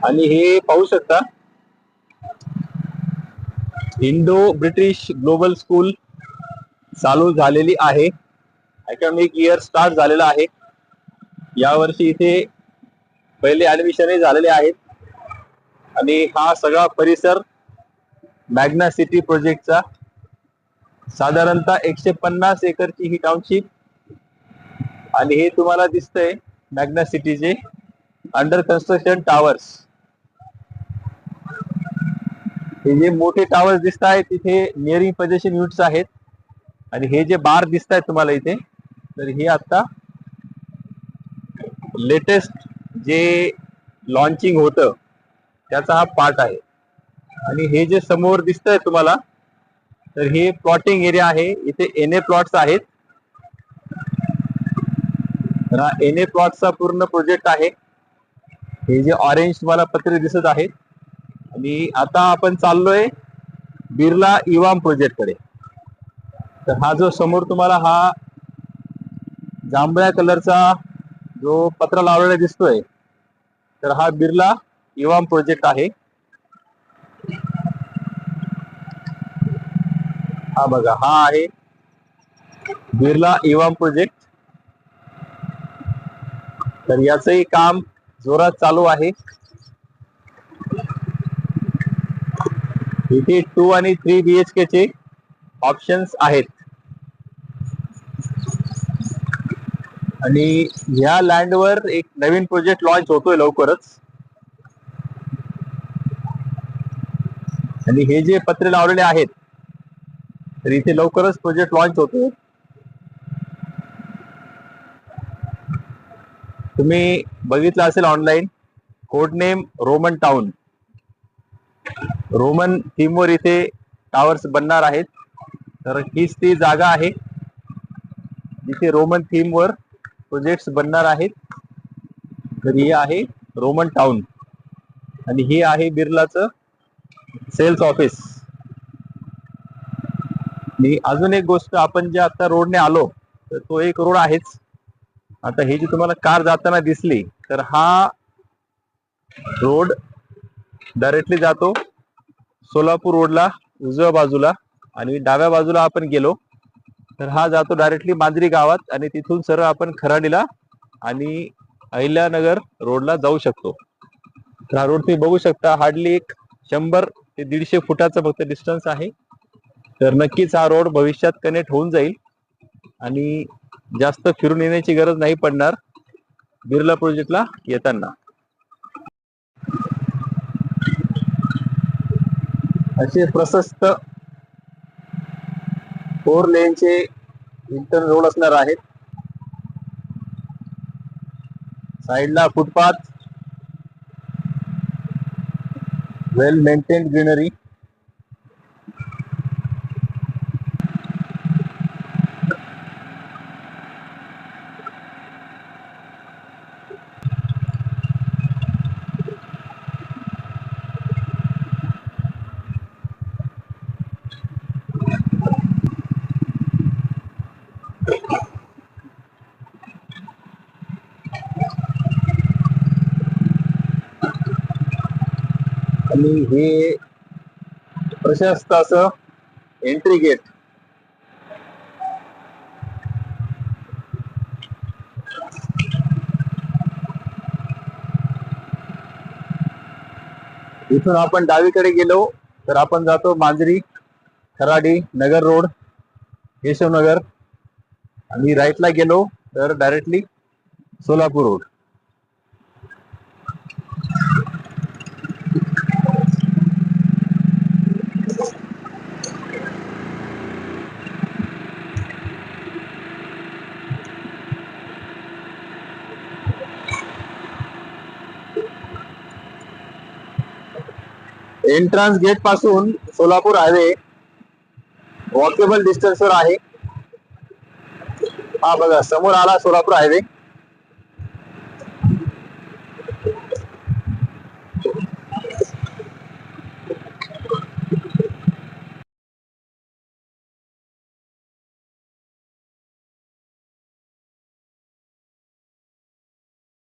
आणि हे पाहू शकता इंडो ब्रिटिश ग्लोबल स्कूल चालू झालेली आहे. अकॅडमिक इयर स्टार्ट झालेला आहे. यावर्षी इथे पहिले ऍडमिशनही झालेले आहेत. आणि हा सगळा परिसर मॅग्ना सिटी प्रोजेक्टचा साधारणतः 150 एकरची ही टाउनशिप. आणि हे तुम्हाला दिसतंय मॅग्ना सिटीचे अंडर कन्स्ट्रक्शन टावर्स. हे जे मोठे टावर्स दिसत आहेत तिथे निअरिंग पोझिशन युनिट्स आहेत. आणि हे जे बार दिसत आहेत तुम्हाला इथे, तर हे आता लेटेस्ट जे लॉन्चिंग होतं त्याचा हा पार्ट आहे. आणि हे जे समोर दिसत आहे तुम्हाला, तर हे प्लॉटिंग एरिया आहे. इथे एनए प्लॉट्स आहेत. तर हा एनए प्लॉटचा पूर्ण प्रोजेक्ट आहे. हे जे ऑरेंज तुम्हाला पत्रे दिसत आहेत. आणि आता आपण चाललोय बिर्ला इवाम प्रोजेक्ट कडे. तर हा जो समोर तुम्हाला हा जांभळ्या कलरचा जो पत्रा लावलेला दिसतोय, तर हा बिर्ला इवाम प्रोजेक्ट आहे. हा बघा, हा आहे बिर्ला इवाम प्रोजेक्ट. तर याचंही काम जोरात चालू आहे. इथे 2 आणि 3 BHK चे ऑप्शन्स आहेत. आणि ह्या लँडवर एक नवीन प्रोजेक्ट लॉन्च होतोय लवकरच. आणि हे जे पत्रे लावलेले आहेत, तर इथे लवकरच प्रोजेक्ट लॉन्च होतोय. तुम्ही बघितलं असेल online, code name Roman town. Roman थीमवर इथे टावर्स बनणार आहेत. तर हीच ती जागा आहे जिथे रोमन थीमवर प्रोजेक्ट्स बनणार आहेत. तर ही आहे रोमन टाउन आणि ही आहे बिर्लाचं सेल्स ऑफिस. आणि अजून एक गोष्ट, आपण जे आता रोडने आलो तर तो एक रोड आहेच. आता ही जी तुम्हाला कार जाताना दिसली, तर हा रोड डायरेक्टली जातो सोलापूर रोडला उजव्या बाजूला. आणि डाव्या बाजूला आपण गेलो तर हा जातो डायरेक्टली मांजरी गावात. आणि तिथून सरळ आपण खराडीला आणि अहिल्यानगर रोडला जाऊ शकतो. तर हा रोड तुम्ही बघू शकता, हार्डली एक 100 ते 150 फुटाचा फक्त डिस्टन्स आहे. तर नक्कीच हा रोड भविष्यात कनेक्ट होऊन जाईल आणि जास्त फिरून येण्याची गरज नाही पडणार बिर्ला प्रोजेक्टला येताना. असे प्रशस्त 4 लेनचे इंटर्न रोड असणार आहेत. साइडला फुटपाथ, वेल मेंटेन्ड ग्रीनरी. आणि हे प्रशस्त असं एंट्री गेट. इथून आपण डावीकडे गेलो तर आपण जातो मांजरी, खराडी, नगर रोड, केशवनगर. आणि राईटला गेलो तर directly Solapur road. Entrance gate पासून सोलापूर हायवे वॉकेबल डिस्टन्सवर आहे. हा बघा, समोर आला सोलापूर हायवे.